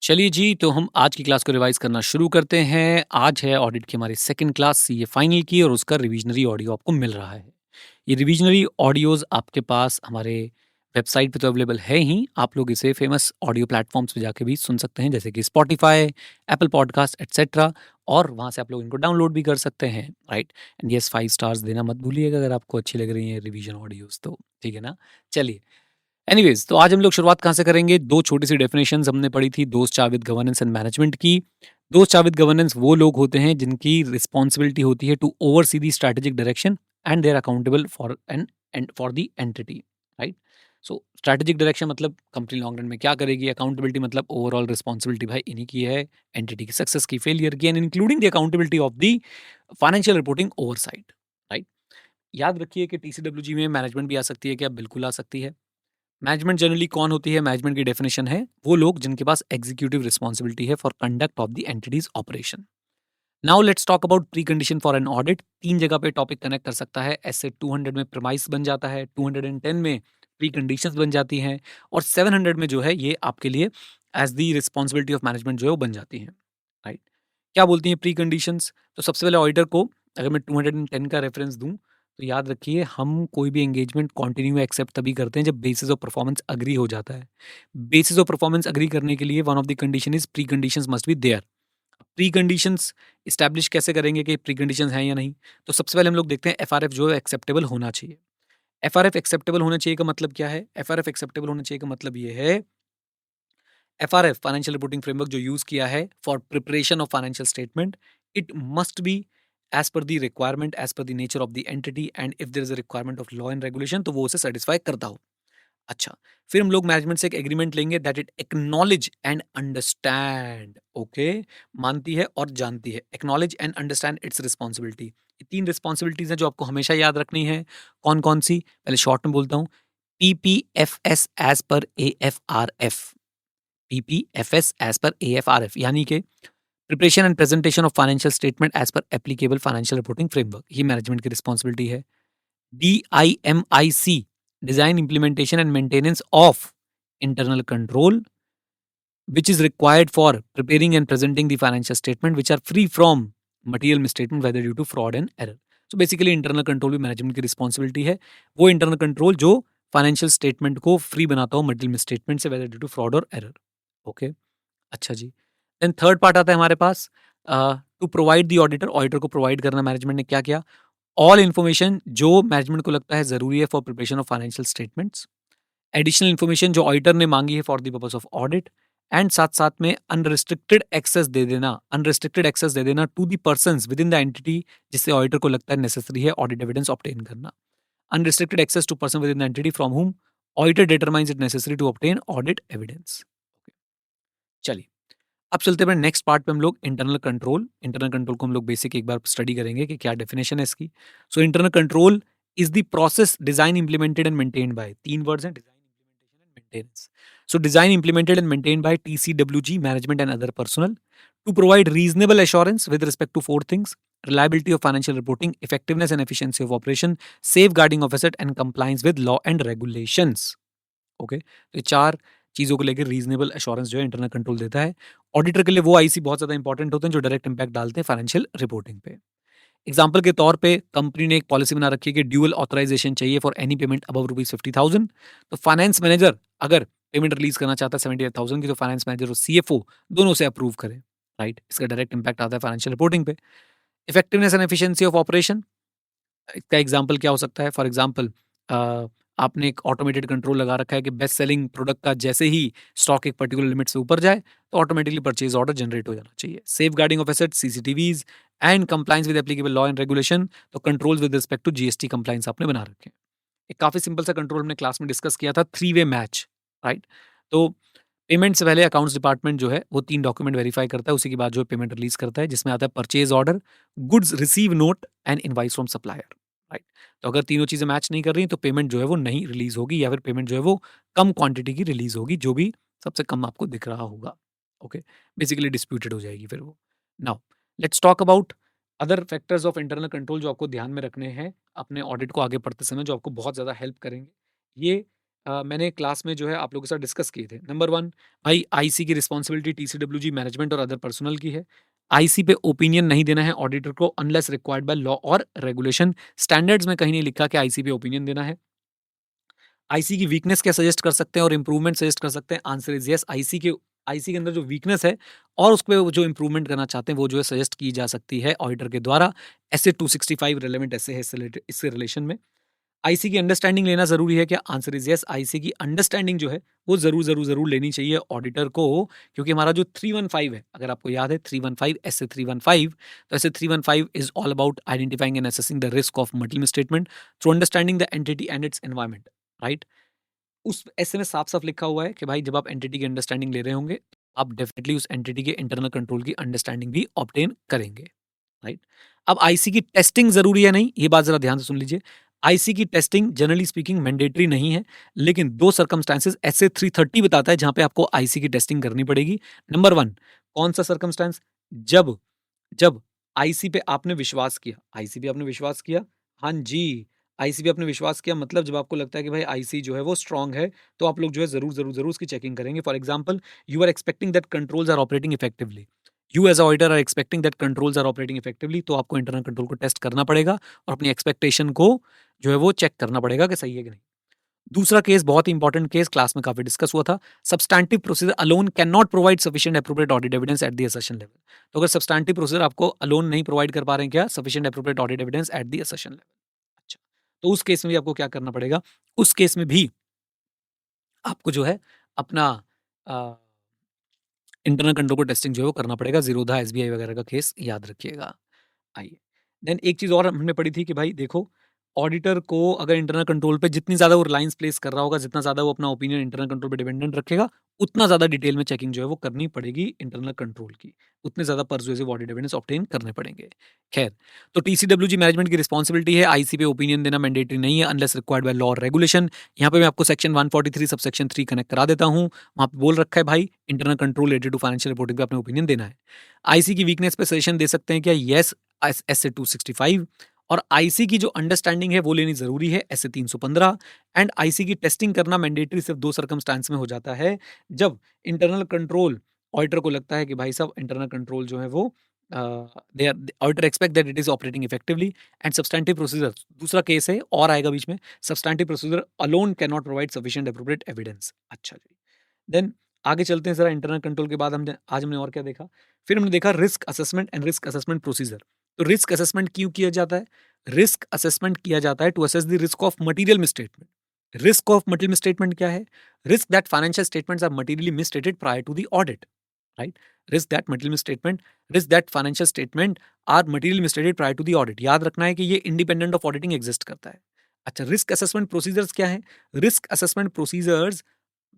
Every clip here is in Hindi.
चलिए जी, तो हम आज की क्लास को रिवाइज़ करना शुरू करते हैं। आज है ऑडिट की हमारी सेकंड क्लास सीए फाइनल की और उसका रिविज़नरी ऑडियो आपको मिल रहा है। ये रिविज़नरी ऑडियोज़ आपके पास हमारे वेबसाइट पे तो अवेलेबल है ही, आप लोग इसे फ़ेमस ऑडियो प्लेटफ़ॉर्म्स पे जाके भी सुन सकते हैं जैसे कि स्पॉटिफ़ाई, एप्पल पॉडकास्ट एटसेट्रा और वहाँ से आप लोग इनको डाउनलोड भी कर सकते हैं, राइट? एंड येस 5 स्टार्स देना मत भूलिएगा अगर आपको अच्छी लग रही हैं रिवीजन ऑडियोज़ तो, ठीक है ना? चलिए एनीवेज़ तो आज हम लोग शुरुआत कहाँ से करेंगे? 2 छोटी-सी डेफिनिशंस हमने पढ़ी थी दोस्त चाह विद गवर्नेंस एंड मैनेजमेंट की। दोस्त चाह विद गवर्नेंस वो लोग होते हैं जिनकी रिस्पॉन्सिबिलिटी होती है to oversee the strategic direction and they are accountable for and for the entity, right? So strategic direction मतलब कंपनी लॉन्ग रन में क्या करेगी, अकाउंटेबिलिटी मतलब ओवरऑल रिस्पॉन्सिबिलिटी भाई इन्हीं की है, एंटिटी की सक्सेस की, फेलियर की and including the accountability of the financial reporting oversight, right? याद रखिए कि टीसीडब्ल्यूजी में मैनेजमेंट भी आ सकती है क्या? बिल्कुल आ सकती है। मैनेजमेंट जनरली कौन होती है? मैनेजमेंट की डेफिनेशन है वो लोग जिनके पास एग्जीक्यूटिव रिस्पॉन्सिबिलिटी है for conduct of the entities operation. Now let's talk about pre condition for an audit. 3 जगह पे टॉपिक कनेक्ट कर सकता है। ऐसे 200 में प्रीमाइस बन जाता है, 210 में प्री कंडीशंस बन जाती हैं और 700 में जो है ये आपके लिए as the responsibility of management जो है वो बन जाती हैं, राइट? क्या बोलती हैं प्री कंडीशंस? तो सबसे पहले ऑडिटर को अगर मैं 210 का रेफरेंस दूं तो याद रखिए हम कोई भी एंगेजमेंट कंटिन्यू एक्सेप्ट तभी करते हैं जब बेसिस ऑफ परफॉर्मेंस अग्री हो जाता है। बेसिस ऑफ परफॉर्मेंस अग्री करने के लिए one of the condition is pre conditions must be there. Pre conditions establish कैसे करेंगे कि प्री कंडीशंस हैं या नहीं? तो सबसे पहले हम लोग देखते हैं एफआरएफ जो है एक्सेप्टेबल होना चाहिए। एफआरएफ एक्सेप्टेबल होना चाहिए का मतलब क्या है? एफआरएफ एक्सेप्टेबल होना चाहिए का मतलब ये है एफआरएफ फाइनेंशियल रिपोर्टिंग फ्रेमवर्क जो यूज किया है for preparation of financial statement, it must be as per the requirement as per the nature of the entity and if there is a requirement of law and regulation तो वो उसे सेटिस्फाई करता हो। अच्छा, फिर हम लोग मैनेजमेंट से एक एग्रीमेंट लेंगे that it acknowledge and understand, okay? मानती है और जानती है, acknowledge and understand it's responsibility. ये 3 रिस्पॉन्सिबिलिटीज हैं जो आपको हमेशा याद रखनी है। कौन-कौन सी? पहले शॉर्ट में बोलता हूँ, PPFS as per एएफआरएफ। PPFS as per AFRF यानी कि preparation and presentation of financial statement as per applicable financial reporting framework, ये मैनेजमेंट की रिस्पॉन्सिबिलिटी है। DIMIC, design, implementation and maintenance of internal control, which is required for preparing and presenting the financial statement which are free from material misstatement whether due to fraud and error. So basically internal control भी मैनेजमेंट की रिस्पॉन्सिबिलिटी है। वो इंटरनल कंट्रोल जो फाइनेंशियल स्टेटमेंट को फ्री बनाता हो मटेरियल मिसस्टेटमेंट से वेदर ड्यू टू फ्रॉड और एरर। ओके, अच्छा जी। देन थर्ड पार्ट आता है हमारे पास to provide the auditor, auditor को प्रोवाइड करना। मैनेजमेंट ने क्या किया? ऑल इन्फॉर्मेशन जो मैनेजमेंट को लगता है ज़रूरी है for preparation of financial statements, additional information जो ऑडिटर ने मांगी है for the purpose of audit and साथ-साथ में अनरिस्ट्रिक्टेड एक्सेस दे देना to the persons within the entity जिससे ऑडिटर को लगता है नेसेसरी है ऑडिट एविडेंस ऑब्टेन करना। Unrestricted access to person within the entity from whom auditor determines it necessary to obtain audit evidence. चलिए, अब चलते हैं नेक्स्ट पार्ट पे हम लोग इंटरनल कंट्रोल। इंटरनल कंट्रोल को हम लोग बेसिक एक बार स्टडी करेंगे कि क्या डेफिनेशन है इसकी। So internal control is the process design implemented and maintained by, 3 words हैं, design implementation and maintenance. So design implemented and maintained by TCWG management and other personnel to provide reasonable assurance with respect to 4 things: reliability of financial reporting, effectiveness and efficiency of operation, safeguarding of asset and compliance with law and regulations। Okay, तो ये 4 चीज़ों को लेकर रीज़नेबल एश्योरेंस जो है इंटरनल कंट्रोल देता है। ऑडिटर के लिए वो आईसी बहुत ज़्यादा इंपॉर्टेंट होते हैं जो डायरेक्ट इम्पैक्ट डालते हैं फाइनेंशियल रिपोर्टिंग पे। एग्जांपल के तौर पे कंपनी ने एक पॉलिसी बना रखी है कि ड्यूअल ऑथराइजेशन चाहिए for any payment above rupees 50,000। तो फाइनेंस मैनेजर अगर पेमेंट रिलीज़ करना चाहता है 78,000 की तो फाइनेंस मैनेजर और सीएफओ दोनों से अप्रूव करें, राइट? इसका डायरेक्ट इम्पैक्ट आता है फाइनेंशियल रिपोर्टिंग पे। Effectiveness and efficiency of operation, इसका एग्जांपल क्या हो सकता है? फॉर एग्जांपल आपने एक ऑटोमेटेड कंट्रोल लगा रखा है कि बेस्ट सेलिंग प्रोडक्ट का जैसे ही स्टॉक एक पर्टिकुलर लिमिट से ऊपर जाए तो ऑटोमेटिकली परचेज ऑर्डर जनरेट हो जाना चाहिए। Safeguarding of asset, CCTVs and compliance with applicable law and regulation, तो controls with respect to GST compliance आपने बना रखे हैं। एक काफी सिंपल सा कंट्रोल हमने क्लास में डिस्कस किया था, 3 वे मैच, राइट? तो पेमेंट से पहले अकाउंट्स डिपार्टमेंट जो है वो 3 डॉक्यूमेंट वेरीफाई करता है, उसी के बाद जो पेमेंट रिलीज करता है, जिसमें आता है purchase order, goods receive note and invoice from supplier, right? तो अगर तीनों चीजें मैच नहीं कर रही तो पेमेंट जो है वो नहीं रिलीज होगी या फिर पेमेंट जो है वो कम क्वांटिटी की रिलीज होगी, जो भी सबसे कम आपको दिख रहा होगा। ओके, बेसिकली डिस्प्यूटेड हो जाएगी फिर वो। Now let's talk about other factors of internal control जो आपको ध्यान में रखने हैं अपने ऑडिट को आगे पढ़ते समय, जो आपको बहुत ज़्यादा हेल्प करेंगे। ये मैंने क्लास में जो है आप लोगों के साथ डिस्कस किए थे। नंबर 1, भाई आईसी की रिस्पॉन्सिबिलिटी टीसीडब्ल्यूजी मैनेजमेंट और अदर पर्सनल की है। आईसी पे ओपिनियन नहीं देना है ऑडिटर को अनलेस रिक्वायर्ड बाय लॉ और रेगुलेशन। स्टैंडर्ड्स में कहीं नहीं लिखा कि आईसी पे ओपिनियन देना है। आईसी की वीकनेस क्या सजेस्ट कर सकते हैं और इंप्रूवमेंट सजेस्ट कर सकते हैं? Answer is yes. आईसी के अंदर जो वीकनेस है और उस पे वो जो इंप्रूवमेंट करना चाहते हैं वो जो है सजेस्ट की जा सकती है ऑडिटर के द्वारा। ऐसे 265 रिलेवेंट ऐसे है इससे रिलेशन में। आईसी की अंडरस्टैंडिंग लेना ज़रूरी है क्या? Answer is yes. आईसी की अंडरस्टैंडिंग जो है वो ज़रूर लेनी चाहिए ऑडिटर को, क्योंकि हमारा जो 315 है, अगर आपको याद है 315 एसए 315, तो SA 315 is all about identifying and assessing the risk of multi misstatement through understanding the entity and its environment, right? उस ऐसे में साफ-साफ लिखा हुआ है कि भाई जब आप एंटिटी की अंडरस्टैंडिंग ले रहे होंगे, आप डेफिनिटली उस एंटिटी के इंटरनल कंट्रोल की अंडरस्टैंडिंग भी ऑब्टेन करेंगे, राइट? अब आईसी की टेस्टिंग ज़रूरी है नहीं, ये बात ज़रा ध्यान से सुन लीजिए। आईसी की टेस्टिंग जनरली स्पीकिंग मैंडेटरी नहीं है, लेकिन 2 सर्कमस्टेंसेस एसए 330 बताता है जहाँ पे आपको आईसी की टेस्टिंग करनी पड़ेगी। नंबर 1, कौन-सा सर्कमस्टेंस? जब जब आईसी पे आपने विश्वास किया, आईसी पे आपने विश्वास किया, हाँ जी, आईसी पे आपने विश्वास किया मतलब जब आपको लगता है कि भाई आईसी जो है वो स्ट्रॉन्ग है, तो आप लोग जो है ज़रूर उसकी चेकिंग करेंगे। For example, you are expecting that controls are operating effectively. You as a auditor are expecting that controls are operating effectively, तो आपको इंटरनल कंट्रोल को टेस्ट करना पड़ेगा और अपनी एक्सपेक्टेशन को जो है वो चेक करना पड़ेगा कि सही है कि नहीं। दूसरा केस बहुत ही इंपॉर्टेंट केस क्लास में काफी डिस्कस हुआ था। Substantive procedure alone can not provide sufficient appropriate audit evidence at the assertion level. तो अगर सब्सटैंटिव प्रोसीजर आपको अलोन नहीं प्रोवाइड कर पा रहे हैं क्या sufficient appropriate audit evidence at the assertion level, अच्छा, तो उस केस में भी आपको क्या करना पड़ेगा? उस केस में भी आपको जो है अपना इंटरनल कंट्रोल को टेस्टिंग जो है वो करना पड़ेगा। जीरोधा एसबीआई वगैरह का केस याद रखिएगा। आइए, देन एक चीज़ और हमने पढ़ी थी कि भाई देखो, ऑडिटर को अगर इंटरनल कंट्रोल पे जितनी ज़्यादा वो रिलायंस प्लेस कर रहा होगा, जितना ज़्यादा वो अपना ओपिनियन इंटरनल कंट्रोल पे डिपेंडेंट रखेगा, उतना ज़्यादा डिटेल में चेकिंग जो है वो करनी पड़ेगी इंटरनल कंट्रोल की। उतने ज़्यादा पर्सुएसिव ऑडिट एविडेंस ऑब्टेन करने पड़ेंगे। खैर, तो टीसीडब्ल्यूजी मैनेजमेंट की रिस्पॉन्सिबिलिटी है, आईसी पे ओपिनियन देना मैंडेटरी नहीं है अनलेस रिक्वायर्ड बाय लॉ और रेगुलेशन। यहाँ पे मैं आपको सेक्शन 143 सबसेक्शन 3 कनेक्ट करा देता हूँ। वहाँ पे बोल रखा है भाई internal control related to financial reporting पे अपने ओपिनियन देना है। आईसी की वीकनेस पे सजेशन दे सकते हैं क्या? Yes, S A 265। और आईसी की जो अंडरस्टैंडिंग है वो लेनी जरूरी है, एस ए 315। एंड आईसी की टेस्टिंग करना मैंडेटरी सिर्फ 2 सर्कमस्टांस में हो जाता है, जब इंटरनल कंट्रोल ऑडिटर को लगता है कि भाई साहब इंटरनल कंट्रोल जो है वो they are auditor expect that it is operating effectively. And substantive procedure दूसरा केस है और आएगा बीच में, substantive procedure alone can not provide sufficient appropriate evidence. अच्छा जी, देन आगे चलते हैं जरा। इंटरनल कंट्रोल के बाद हमने और क्या देखा? फिर हमने देखा risk assessment and risk assessment procedure. तो रिस्क असेसमेंट क्यों किया जाता है? रिस्क असेसमेंट किया जाता है to assess the risk of material misstatement. Risk of material misstatement क्या है? Risk that financial statements are materially misstated prior to the audit, right? Risk that financial statement are materially misstated prior to the audit. याद रखना है कि ये इंडिपेंडेंट ऑफ ऑडिटिंग एग्जिस्ट करता है। अच्छा, रिस्क असेसमेंट प्रोसीजर्स क्या है? Risk assessment procedures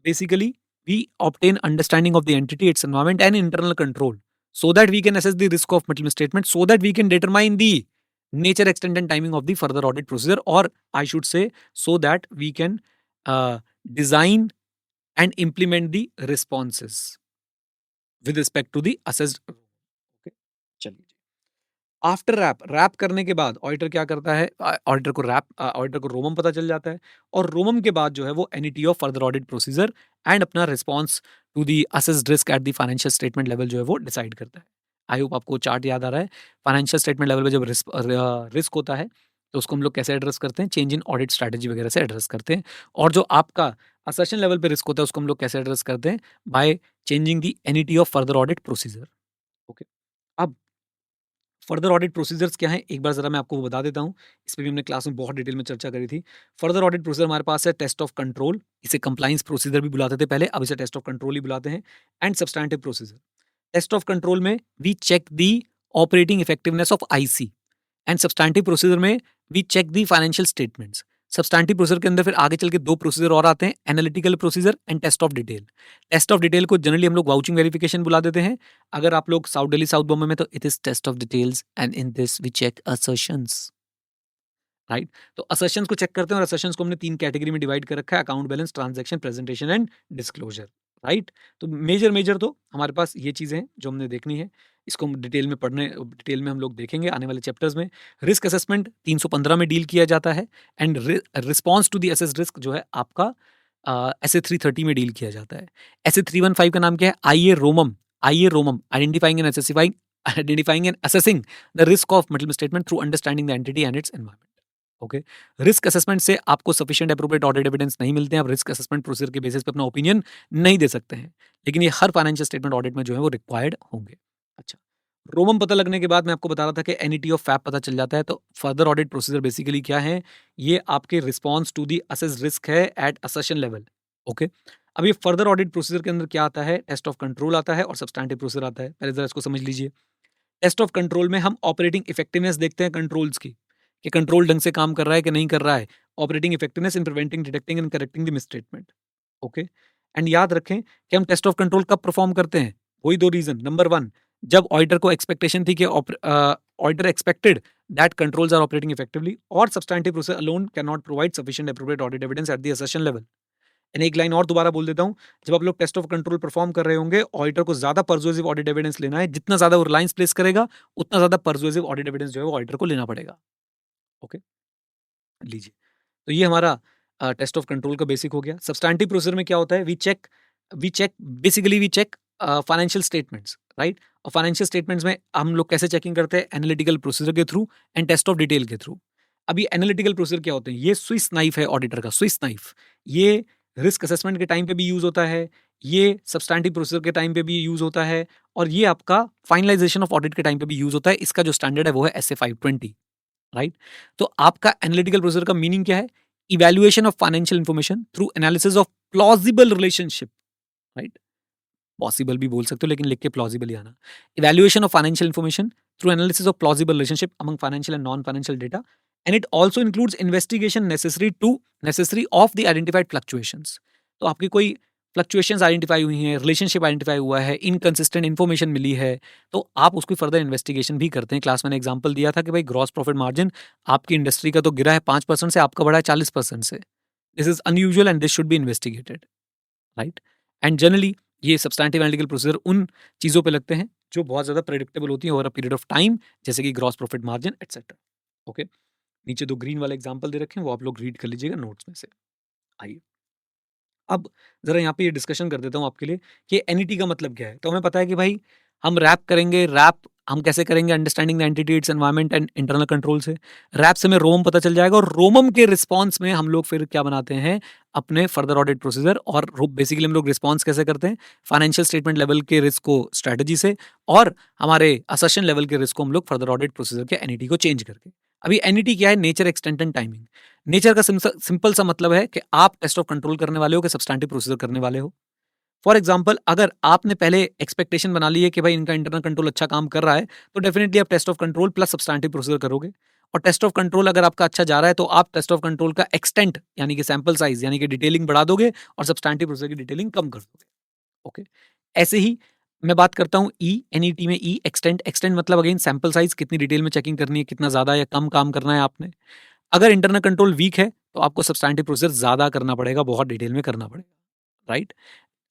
basically we obtain understanding of the entity, its environment and internal control, so that we can assess the risk of material misstatement, so that we can determine the nature, extent and timing of the further audit procedure, or I should say so that we can design and implement the responses with respect to the assessed, okay? चलिए, आफ्टर रैप करने के बाद ऑडिटर क्या करता है? ऑडिटर को रोमम पता चल जाता है और रोमम के बाद जो है वो NET of further audit procedure and अपना response to the assessed risk at the financial statement level जो है वो डिसाइड करता है। आई होप आपको चार्ट याद आ रहा है। फाइनेंशियल स्टेटमेंट लेवल पे जब रिस्क होता है तो उसको हम लोग कैसे एड्रेस करते हैं? चेंज इन ऑडिट स्ट्रैटेजी वगैरह से एड्रेस करते हैं। और जो आपका असर्शन लेवल पे रिस्क होता है उसको हम लोग कैसे एड्रेस करते हैं? By changing the NET of further audit procedure. Okay, अब फर्दर ऑडिट प्रोसीजर्स क्या हैं? एक बार ज़रा मैं आपको वो बता देता हूँ। इस पे भी हमने क्लास में बहुत डिटेल में चर्चा करी थी। फर्दर ऑडिट प्रोसीजर हमारे पास है टेस्ट ऑफ कंट्रोल, इसे कंप्लायंस प्रोसीजर भी बुलाते थे पहले, अब इसे टेस्ट ऑफ कंट्रोल ही बुलाते हैं। And substantive procedure. Test of control में we check the operating effectiveness of IC and substantive procedure में we check the financial statements. Substantive procedure के अंदर फिर आगे चल के 2 प्रोसीजर और आते हैं, analytical procedure and test of detail. Test of detail को जनरली हम लोग वाउचिंग वेरिफिकेशन बुला देते हैं। अगर आप लोग साउथ दिल्ली, साउथ बॉम्बे में तो it is test of details and in this we check assertions, right? तो असर्शंस को चेक करते हैं और असर्शंस को हमने 3 कैटेगरी में डिवाइड कर रखा है, account balance, transaction, presentation and disclosure, right? तो मेजर तो हमारे पास ये चीज़ें हैं जो हमने देखनी है। इसको हम डिटेल में हम लोग देखेंगे आने वाले चैप्टर्स में। रिस्क असेसमेंट 315 में डील किया जाता है and response to the assessed risk जो है आपका SA 330 में डील किया जाता है। SA 315 का नाम क्या है? IA रोमम identifying and assessing the risk of middle statement through understanding the entity and its environment. Okay, risk assessment से आपको सफिशिएंट एप्रोप्रिएट ऑडिट एविडेंस नहीं मिलते हैं, आप रिस्क असेसमेंट प्रोसीजर के बेसिस पे अपना ओपिनियन नहीं दे सकते हैं, लेकिन ये हर फाइनेंशियल स्टेटमेंट ऑडिट में जो है वो रिक्वायर्ड होंगे। अच्छा, रोमम पता लगने के बाद मैं आपको बता रहा था कि एनईटी ऑफ फैप पता चल जाता है, तो फर्दर ऑडिट प्रोसीजर बेसिकली क्या है? ये आपके response to the assess risk है एट असर्शन लेवल। ओके, अब ये फर्दर ऑडिट प्रोसीजर के अंदर क्या आता है? टेस्ट ऑफ कंट्रोल आता है और सब्सटैंटिव प्रोसीजर आता है। पहले जरा इसको समझ लीजिए। टेस्ट ऑफ कंट्रोल में हम ऑपरेटिंग इफेक्टिवनेस देखते हैं कंट्रोल्स की, कि कंट्रोल ढंग से काम कर रहा है कि नहीं कर रहा है। Operating effectiveness in preventing, detecting and correcting the misstatement. Okay, and याद रखें कि हम टेस्ट ऑफ कंट्रोल कब परफॉर्म करते हैं? वही 2 रीजन। नंबर 1, जब ऑडिटर को एक्सपेक्टेशन थी कि auditor expected that controls are operating effectively, और substantive procedure alone can not provide sufficient appropriate audit evidence at the assertion level. And एक लाइन और दोबारा बोल देता हूं, जब आप लोग टेस्ट ऑफ कंट्रोल परफॉर्म कर रहे होंगे, ऑडिटर को ज्यादा परसुएसिव ऑडिट एविडेंस लेना है। जितना ज्यादा वो रिलायंस प्लेस करेगा, उतना ज्यादा परसुएसिव ऑडिट एविडेंस जो है वो ऑडिटर को लेना पड़ेगा। ओके, लीजिए, तो ये हमारा टेस्ट ऑफ कंट्रोल का बेसिक हो गया। सब्सटैंटिव प्रोसीजर में क्या होता है? We check financial statements, right? और फाइनेंशियल स्टेटमेंट्स में हम लोग कैसे चेकिंग करते हैं? एनालिटिकल प्रोसीजर के through and test of detail के थ्रू। अभी एनालिटिकल प्रोसीजर क्या होते हैं? ये स्विस नाइफ है ऑडिटर का, स्विस नाइफ। ये रिस्क असेसमेंट के टाइम पे भी यूज होता है, ये सब्सटैंटिव प्रोसीजर के टाइम पे भी यूज होता है, और ये आपका फाइनलाइजेशन ऑफ ऑडिट के टाइम पे भी यूज होता है। इसका जो स्टैंडर्ड है वो है SA 520, राइट? तो आपका एनालिटिकल प्रोसीजर का मीनिंग क्या है? Evaluation of financial information through analysis of plausible relationship, right? Possible भी बोल सकते हो, लेकिन लिख के प्लॉजिबल ही आना। Evaluation of financial information through analysis of plausible relationship among financial and non financial data, and it also includes investigation necessary of the identified fluctuations. तो आपकी कोई फ्लक्चुएशंस आइडेंटिफाई हुई हैं, रिलेशनशिप आइडेंटिफाई हुआ है, इनकंसिस्टेंट इन्फॉर्मेशन मिली है, तो आप उसकी फर्दर इन्वेस्टिगेशन भी करते हैं। क्लास मैंने एग्जांपल दिया था कि भाई ग्रॉस प्रॉफिट मार्जिन आपकी इंडस्ट्री का तो गिरा है 5% से, आपका बढ़ा है 40% से। This is unusual and this should be investigated, right? And generally ये सब्सटैंटिव एनालिटिकल प्रोसीजर उन चीज़ों पे लगते हैं जो बहुत ज़्यादा प्रेडिक्टेबल होती हैं over a period of time, जैसे कि gross profit margin etcetera. Okay, नीचे 2 ग्रीन वाले एग्जांपल दे रखे हैं, वो आप लोग रीड कर लीजिएगा नोट्स में से। आइए, अब ज़रा यहाँ पे ये डिस्कशन कर देता हूँ आपके लिए कि एनईटी का मतलब क्या है। तो हमें पता है कि भाई हम रैप करेंगे। रैप हम कैसे करेंगे? Understanding the entity, it's environment and internal control से। रैप से हमें रोम पता चल जाएगा, और रोमम के रिस्पॉन्स में हम लोग फिर क्या बनाते हैं? अपने फर्दर ऑडिट प्रोसीजर। और बेसिकली हम लोग रिस्पॉन्स कैसे करते हैं? फाइनेंशियल स्टेटमेंट लेवल के रिस्क को स्ट्रैटेजी से, और हमारे असर्शन लेवल के रिस्क को हम लोग फर्दर ऑडिट प्रोसीजर के एनईटी को चेंज करके। अभी एनईटी क्या है? Nature, extent and timing. Nature का सिंपल सा मतलब है कि आप टेस्ट ऑफ कंट्रोल करने वाले हो कि सब्सटैंटिव प्रोसीजर करने वाले हो। फॉर एग्जाम्पल, अगर आपने पहले एक्सपेक्टेशन बना ली है कि भाई इनका इंटरनल कंट्रोल अच्छा काम कर रहा है, तो डेफिनेटली आप test of control plus substantive procedure करोगे। और टेस्ट ऑफ कंट्रोल अगर आपका अच्छा जा रहा है, तो आप टेस्ट ऑफ कंट्रोल का एक्सटेंट यानी कि सैंपल साइज यानी कि डिटेलिंग बढ़ा दोगे, और सब्सटैंटिव प्रोसीजर की डिटेलिंग कम कर दोगे। ओके, ऐसे ही मैं बात करता हूँ एनईटी में एक्सटेंट। एक्सटेंट मतलब अगेन सैंपल साइज, कितनी डिटेल में चेकिंग करनी है, कितना ज्यादा या कम काम करना है आपने। अगर इंटरनल कंट्रोल वीक है, तो आपको सब्सटैंटिव प्रोसीजर ज्यादा करना पड़ेगा, बहुत डिटेल में करना पड़ेगा, राइट?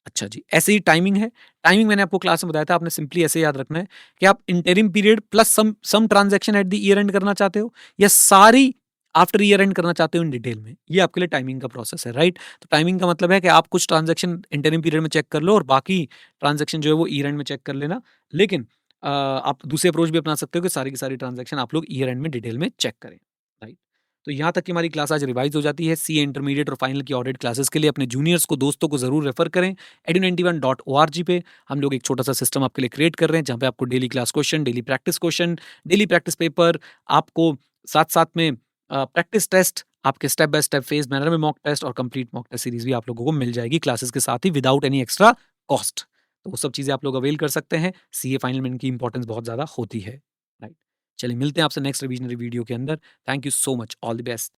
अच्छा जी, ऐसे ही टाइमिंग है। टाइमिंग मैंने आपको क्लास में बताया था, आपने सिंपली ऐसे याद रखना है कि आप interim period plus some transaction at the year end करना चाहते हो, या सारी आफ्टर ईयर एंड करना चाहते हो इन डिटेल में। ये आपके लिए टाइमिंग का प्रोसेस है, राइट? तो टाइमिंग का मतलब है कि आप कुछ ट्रांजैक्शन इंटरिम पीरियड में चेक कर लो, और बाकी ट्रांजैक्शन जो है वो ईयर एंड में चेक कर लेना। लेकिन आप दूसरे अप्रोच भी अपना सकते हो कि सारी की सारी ट्रांजैक्शन आप लोग ईयर एंड में डिटेल में चेक करें, राइट? तो यहाँ तक कि हमारी क्लास आज रिवाइज हो जाती है। सीए इंटरमीडिएट और फाइनल की ऑडिट क्लासेस के लिए अपने जूनियर्स को, दोस्तों को जरूर रेफर करें। edu91.org पे हम लोग एक छोटा सा सिस्टम आपके लिए क्रिएट कर रहे हैं, जहाँ पे आपको daily class question, daily practice paper, आपको साथ साथ में प्रैक्टिस टेस्ट, आपके step by step phase manner में मॉक टेस्ट और कंप्लीट मॉक टेस्ट सीरीज भी आप लोगों को मिल जाएगी क्लासेस के साथ ही, विदाउट एनी एक्स्ट्रा कॉस्ट। तो वो सब चीज़ें आप लोग अवेल कर सकते हैं। सीए फाइनल में इनकी इंपॉर्टेंस बहुत ज़्यादा होती है, राइट? चलिए, मिलते हैं आपसे नेक्स्ट रिविजनरी वीडियो के अंदर। Thank you so much, all the best.